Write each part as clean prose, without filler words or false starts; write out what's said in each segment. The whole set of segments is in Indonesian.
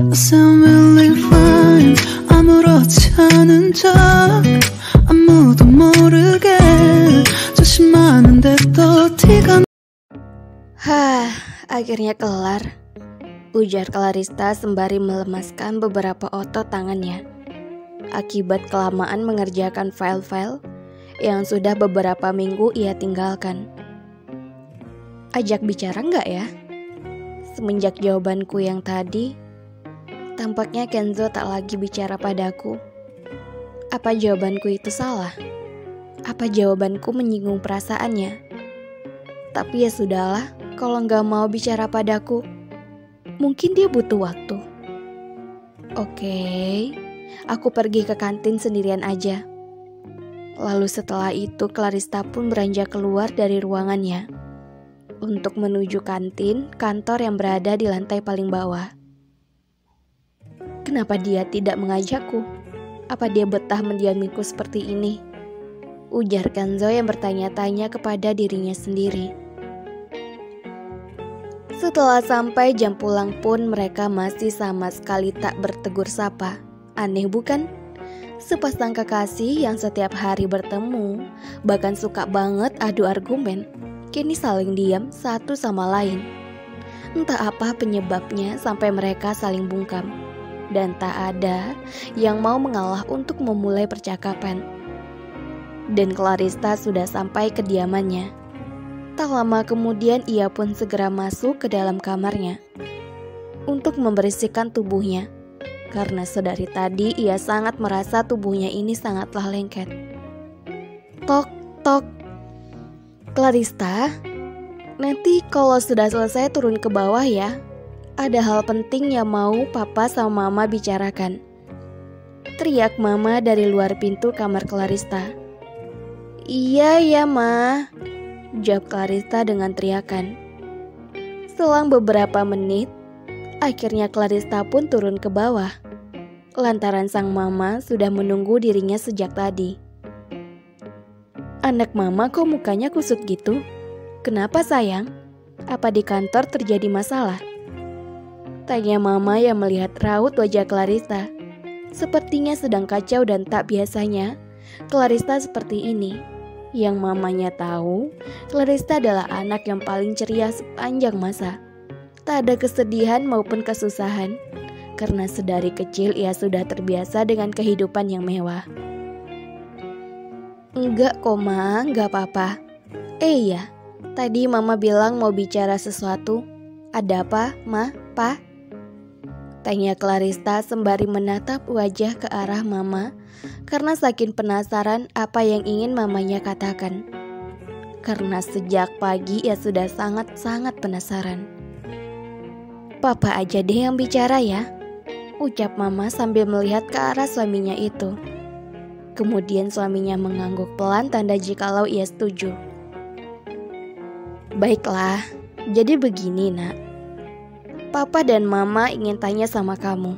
I sound really fine. 아무렇지 않은 척 아무도 모르게 조심하는데 또 티가. Akhirnya kelar, ujar Clarista sembari melemaskan beberapa otot tangannya. Akibat kelamaan mengerjakan file-file yang sudah beberapa minggu ia tinggalkan. Ajak bicara nggak ya? Semenjak jawabanku yang tadi, tampaknya Kenzo tak lagi bicara padaku. Apa jawabanku itu salah? Apa jawabanku menyinggung perasaannya? Tapi ya sudahlah, kalau nggak mau bicara padaku, mungkin dia butuh waktu. Oke, aku pergi ke kantin sendirian aja. Lalu setelah itu Clarista pun beranjak keluar dari ruangannya untuk menuju kantin kantor yang berada di lantai paling bawah. Kenapa dia tidak mengajakku? Apa dia betah mendiamiku seperti ini? Ujar Kenzo yang bertanya-tanya kepada dirinya sendiri. Setelah sampai jam pulang pun mereka masih sama sekali tak bertegur sapa. Aneh bukan? Sepasang kekasih yang setiap hari bertemu, bahkan suka banget adu argumen, kini saling diam satu sama lain. Entah apa penyebabnya sampai mereka saling bungkam. Dan tak ada yang mau mengalah untuk memulai percakapan. Dan Clarista sudah sampai kediamannya. Tak lama kemudian ia pun segera masuk ke dalam kamarnya untuk membersihkan tubuhnya, karena sedari tadi ia sangat merasa tubuhnya ini sangatlah lengket. Tok, tok. Clarista, nanti kalau sudah selesai turun ke bawah ya. Ada hal penting yang mau papa sama mama bicarakan. Teriak mama dari luar pintu kamar Clarista. Iya ya ma, jawab Clarista dengan teriakan. Selang beberapa menit, akhirnya Clarista pun turun ke bawah. Lantaran sang mama sudah menunggu dirinya sejak tadi. Anak mama kok mukanya kusut gitu? Kenapa sayang? Apa di kantor terjadi masalah? Tanya mama yang melihat raut wajah Clarista. Sepertinya sedang kacau dan tak biasanya Clarista seperti ini. Yang mamanya tahu, Clarista adalah anak yang paling ceria sepanjang masa. Tak ada kesedihan maupun kesusahan, karena sedari kecil ia sudah terbiasa dengan kehidupan yang mewah. Enggak kok ma, enggak apa-apa. Iya, tadi mama bilang mau bicara sesuatu. Ada apa, ma, pa? Tanya Clarista sembari menatap wajah ke arah mama karena saking penasaran apa yang ingin mamanya katakan. Karena sejak pagi ia sudah sangat-sangat penasaran. Papa aja deh yang bicara ya, ucap mama sambil melihat ke arah suaminya itu. Kemudian suaminya mengangguk pelan tanda jikalau ia setuju. Baiklah, jadi begini nak. Papa dan mama ingin tanya sama kamu.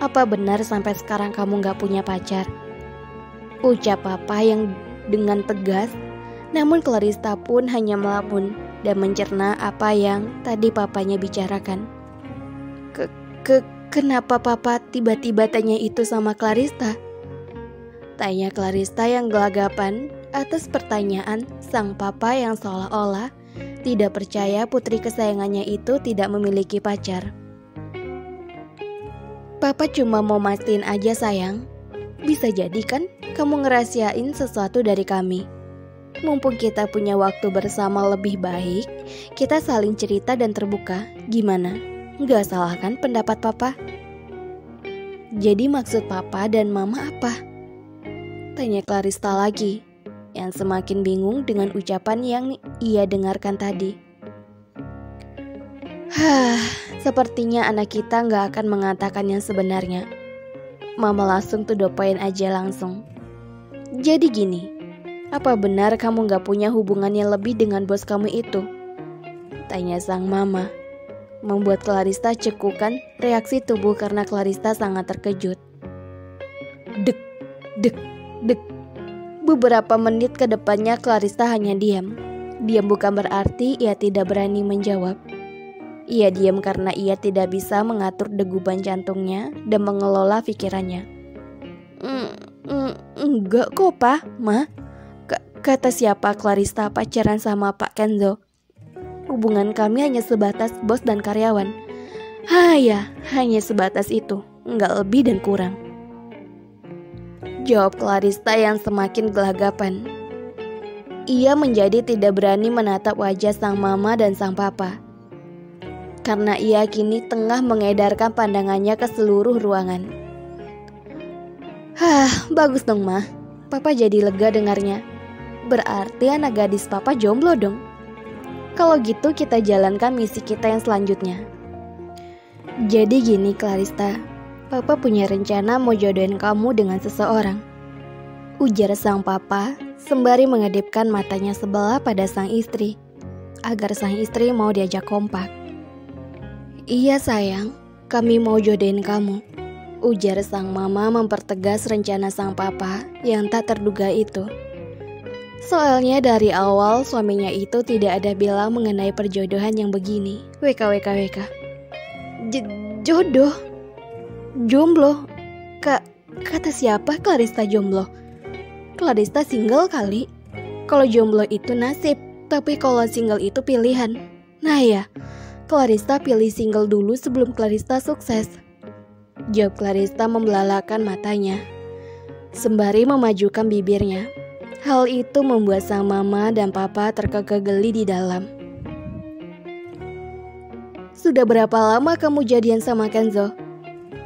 Apa benar sampai sekarang kamu gak punya pacar? Ucap papa yang dengan tegas, namun Clarista pun hanya melamun dan mencerna apa yang tadi papanya bicarakan. Kenapa papa tiba-tiba tanya itu sama Clarista? Tanya Clarista yang gelagapan atas pertanyaan sang papa yang seolah-olah tidak percaya putri kesayangannya itu tidak memiliki pacar. Papa cuma mau mastiin aja sayang. Bisa jadi kan kamu ngerahasiain sesuatu dari kami. Mumpung kita punya waktu bersama lebih baik, kita saling cerita dan terbuka. Gimana? Nggak salah kan pendapat papa? Jadi maksud papa dan mama apa? Tanya Clarista lagi, yang semakin bingung dengan ucapan yang ia dengarkan tadi. Sepertinya anak kita nggak akan mengatakan yang sebenarnya. Mama langsung to the point aja langsung. Jadi gini, apa benar kamu nggak punya hubungan yang lebih dengan bos kamu itu? Tanya sang mama. Membuat Clarista cekukan reaksi tubuh karena Clarista sangat terkejut. Dek, dek, dek. Beberapa menit ke depannya Clarista hanya diam. Diam bukan berarti ia tidak berani menjawab. Ia diam karena ia tidak bisa mengatur degupan jantungnya dan mengelola pikirannya. Enggak kok, Pak, Ma. Kata siapa Clarissa pacaran sama Pak Kenzo? Hubungan kami hanya sebatas bos dan karyawan. Ya, hanya sebatas itu, enggak lebih dan kurang. Jawab Clarissa yang semakin gelagapan. Ia menjadi tidak berani menatap wajah sang mama dan sang papa, karena ia kini tengah mengedarkan pandangannya ke seluruh ruangan. Bagus dong, Ma. Papa jadi lega dengarnya. Berarti anak gadis papa jomblo dong. Kalau gitu kita jalankan misi kita yang selanjutnya. Jadi gini Clarissa, Papa punya rencana mau jodohin kamu dengan seseorang, ujar sang papa sembari mengedipkan matanya sebelah pada sang istri, agar sang istri mau diajak kompak. Iya sayang, kami mau jodohin kamu, ujar sang mama mempertegas rencana sang papa yang tak terduga itu. Soalnya dari awal suaminya itu tidak ada bilang mengenai perjodohan yang begini. WKWKWK. Jodoh? Jomblo? Kata siapa Clarissa jomblo? Clarissa single kali. Kalau jomblo itu nasib, tapi kalau single itu pilihan. Nah ya, Clarissa pilih single dulu sebelum Clarissa sukses. Jawab Clarissa membelalakan matanya, sembari memajukan bibirnya. Hal itu membuat sang mama dan papa terkekeh geli di dalam. Sudah berapa lama kamu jadian sama Kenzo?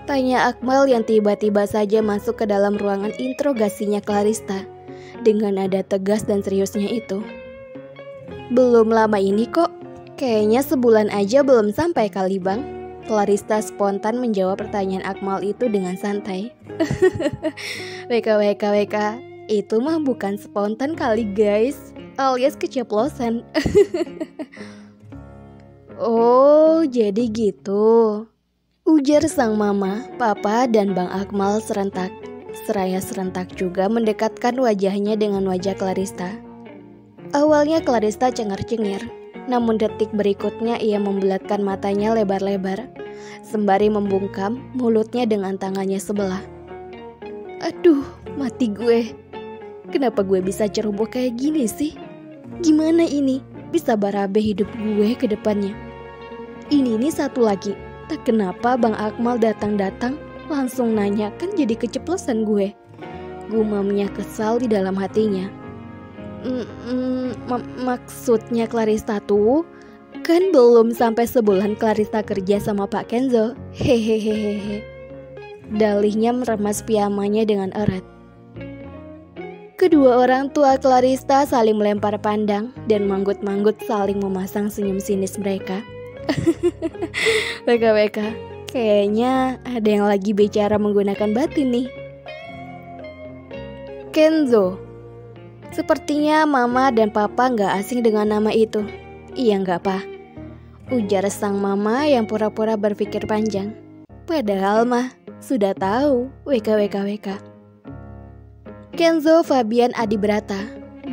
Tanya Akmal yang tiba-tiba saja masuk ke dalam ruangan interogasinya Clarissa dengan nada tegas dan seriusnya itu. Belum lama ini kok, kayaknya sebulan aja belum sampai kali bang. Clarissa spontan menjawab pertanyaan Akmal itu dengan santai. WKWKWK. Itu mah bukan spontan kali guys, alias keceplosan. Oh, jadi gitu, ujar sang mama, papa, dan Bang Akmal serentak. Seraya serentak juga mendekatkan wajahnya dengan wajah Clarissa. Awalnya Clarissa cengar-cengir, namun detik berikutnya ia membulatkan matanya lebar-lebar, sembari membungkam mulutnya dengan tangannya sebelah. Aduh, mati gue. Kenapa gue bisa ceroboh kayak gini sih? Gimana ini bisa barabe hidup gue ke depannya? Ini satu lagi, tak kenapa Bang Akmal datang-datang langsung nanya kan jadi keceplosan gue. Gumamnya kesal di dalam hatinya. Maksudnya Clarissa tuh kan belum sampai sebulan Clarissa kerja sama Pak Kenzo. Hehehehe. Dalihnya meremas piyamanya dengan erat. Kedua orang tua Clarissa saling melempar pandang dan manggut-manggut saling memasang senyum sinis mereka. WKWK, kayaknya ada yang lagi bicara menggunakan batin nih. Kenzo. Sepertinya mama dan papa gak asing dengan nama itu. Iya gak pa? Ujar sang mama yang pura-pura berpikir panjang. Padahal mah sudah tahu WKWKWK. Kenzo Fabian Adibrata,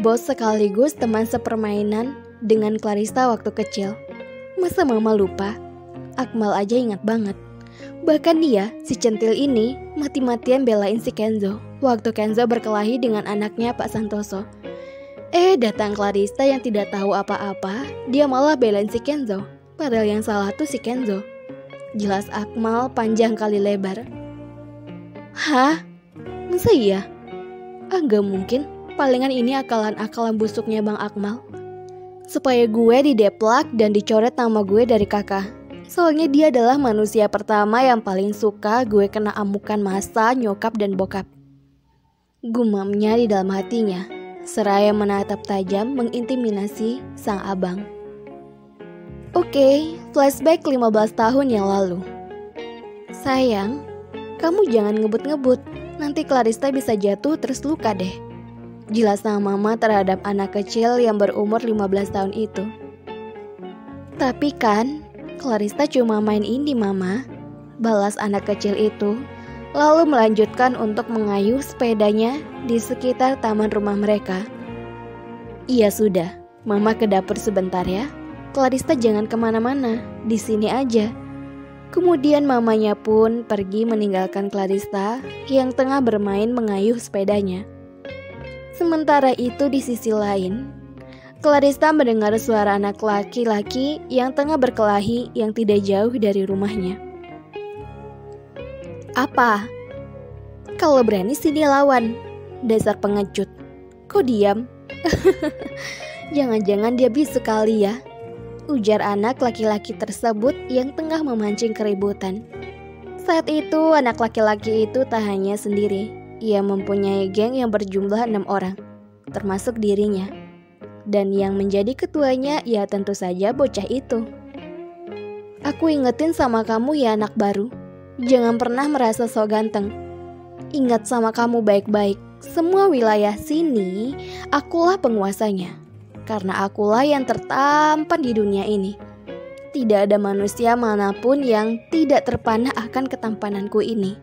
bos sekaligus teman sepermainan dengan Clarissa waktu kecil. Masa mama lupa? Akmal aja ingat banget. Bahkan dia, si centil ini, mati-matian belain si Kenzo waktu Kenzo berkelahi dengan anaknya Pak Santoso. Datang Clarissa yang tidak tahu apa-apa, dia malah belain si Kenzo. Padahal yang salah tuh si Kenzo. Jelas Akmal panjang kali lebar. Hah? Masa iya? Gak mungkin, palingan ini akalan-akalan busuknya Bang Akmal. Supaya gue dideplak dan dicoret nama gue dari kakak. Soalnya dia adalah manusia pertama yang paling suka gue kena amukan masa nyokap dan bokap. Gumamnya di dalam hatinya, seraya menatap tajam mengintimidasi sang abang. Oke, flashback 15 tahun yang lalu. Sayang, kamu jangan ngebut-ngebut. Nanti Clarissa bisa jatuh terus luka deh. Jelas sang mama terhadap anak kecil yang berumur 15 tahun itu. Tapi kan, Clarissa cuma main ini mama, balas anak kecil itu, lalu melanjutkan untuk mengayuh sepedanya di sekitar taman rumah mereka. Iya sudah, mama ke dapur sebentar ya. Clarista jangan kemana-mana, di sini aja. Kemudian mamanya pun pergi meninggalkan Clarista yang tengah bermain mengayuh sepedanya. Sementara itu di sisi lain, Clarista mendengar suara anak laki-laki yang tengah berkelahi yang tidak jauh dari rumahnya. Apa? Kalau berani sini lawan, dasar pengecut. Kok diam? Jangan-jangan dia bisu kali ya, ujar anak laki-laki tersebut yang tengah memancing keributan. Saat itu anak laki-laki itu tak hanya sendiri. Ia mempunyai geng yang berjumlah 6 orang, termasuk dirinya. Dan yang menjadi ketuanya ya tentu saja bocah itu. Aku ingetin sama kamu ya anak baru, jangan pernah merasa so ganteng. Ingat sama kamu baik-baik, semua wilayah sini akulah penguasanya. Karena akulah yang tertampan di dunia ini. Tidak ada manusia manapun yang tidak terpanah akan ketampananku ini,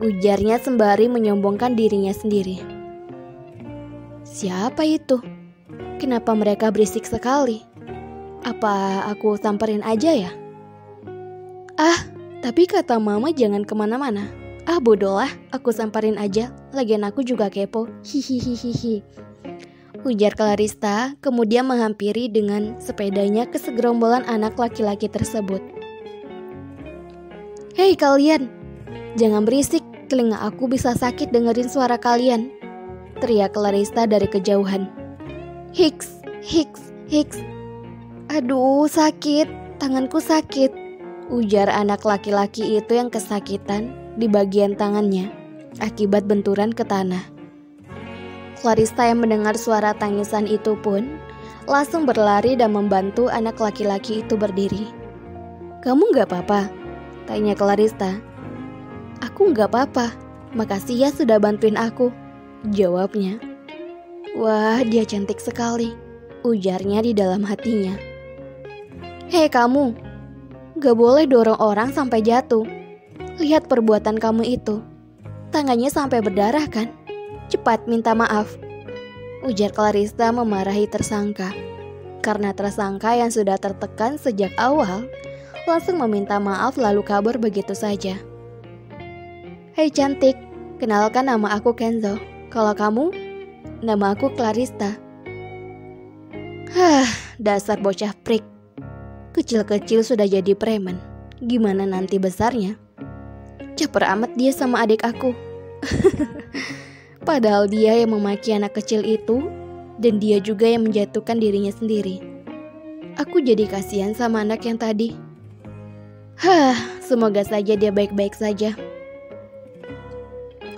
ujarnya sembari menyombongkan dirinya sendiri. Siapa itu? Kenapa mereka berisik sekali? Apa aku samperin aja ya? Tapi kata mama jangan kemana-mana. Bodoh lah, aku samperin aja. Lagian aku juga kepo. Hihihihihi, ujar Clarista, kemudian menghampiri dengan sepedanya ke segerombolan anak laki-laki tersebut. Hei kalian, jangan berisik, telinga aku bisa sakit dengerin suara kalian, teriak Clarista dari kejauhan. Hiks, hiks, hiks. Aduh sakit, tanganku sakit, ujar anak laki-laki itu yang kesakitan di bagian tangannya akibat benturan ke tanah. Clarista yang mendengar suara tangisan itu pun langsung berlari dan membantu anak laki-laki itu berdiri. Kamu gak apa-apa? Tanya Clarista. Aku gak apa-apa, makasih ya sudah bantuin aku, jawabnya. Wah, dia cantik sekali, ujarnya di dalam hatinya. Hei kamu, gak boleh dorong orang sampai jatuh. Lihat perbuatan kamu itu, tangannya sampai berdarah kan? Cepat minta maaf, ujar Clarista memarahi tersangka. Karena tersangka yang sudah tertekan sejak awal langsung meminta maaf lalu kabur begitu saja. Hei cantik, kenalkan nama aku Kenzo. Kalau kamu? Nama aku Clarista. Dasar bocah prik. Kecil-kecil sudah jadi preman. Gimana nanti besarnya? Caper amat dia sama adik aku. Padahal dia yang memaki anak kecil itu, dan dia juga yang menjatuhkan dirinya sendiri. Aku jadi kasihan sama anak yang tadi. Semoga saja dia baik-baik saja,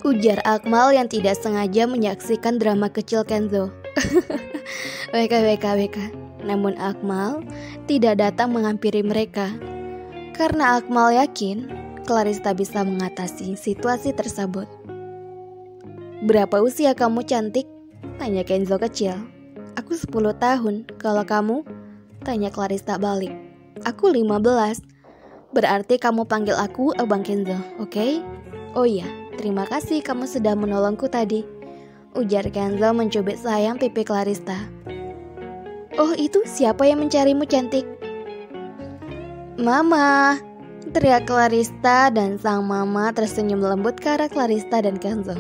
ujar Akmal yang tidak sengaja menyaksikan drama kecil Kenzo. WK. Namun Akmal tidak datang menghampiri mereka, karena Akmal yakin Clarista bisa mengatasi situasi tersebut. Berapa usia kamu cantik? Tanya Kenzo kecil. Aku 10 tahun, kalau kamu? Tanya Clarista balik. Aku 15. Berarti kamu panggil aku Abang Kenzo, oke? Oh iya, terima kasih kamu sudah menolongku tadi, ujar Kenzo mencubit sayang pipi Clarista. Oh itu siapa yang mencarimu cantik? Mama, teriak Clarista dan sang mama tersenyum lembut ke arah Clarista dan Kenzo.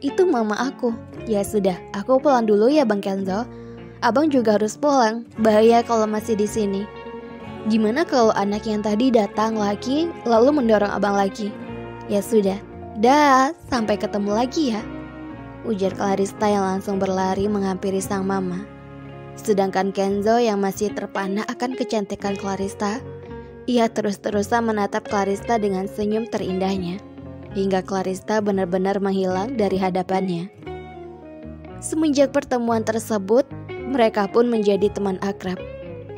Itu mama aku. Ya sudah, aku pulang dulu ya Bang Kenzo. Abang juga harus pulang, bahaya kalau masih di sini. Gimana kalau anak yang tadi datang lagi lalu mendorong abang lagi? Ya sudah, dah, sampai ketemu lagi ya, ujar Clarista yang langsung berlari menghampiri sang mama. Sedangkan Kenzo yang masih terpana akan kecantikan Clarista, ia terus-terusan menatap Clarista dengan senyum terindahnya, hingga Clarista benar-benar menghilang dari hadapannya. Semenjak pertemuan tersebut, mereka pun menjadi teman akrab.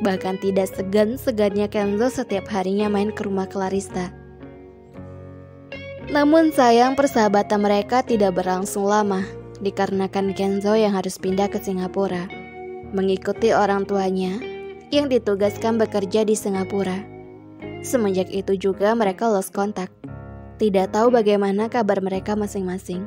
Bahkan tidak segan-segannya Kenzo setiap harinya main ke rumah Clarista. Namun sayang persahabatan mereka tidak berlangsung lama, dikarenakan Kenzo yang harus pindah ke Singapura, mengikuti orang tuanya yang ditugaskan bekerja di Singapura. Semenjak itu juga mereka lost kontak. Tidak tahu bagaimana kabar mereka masing-masing.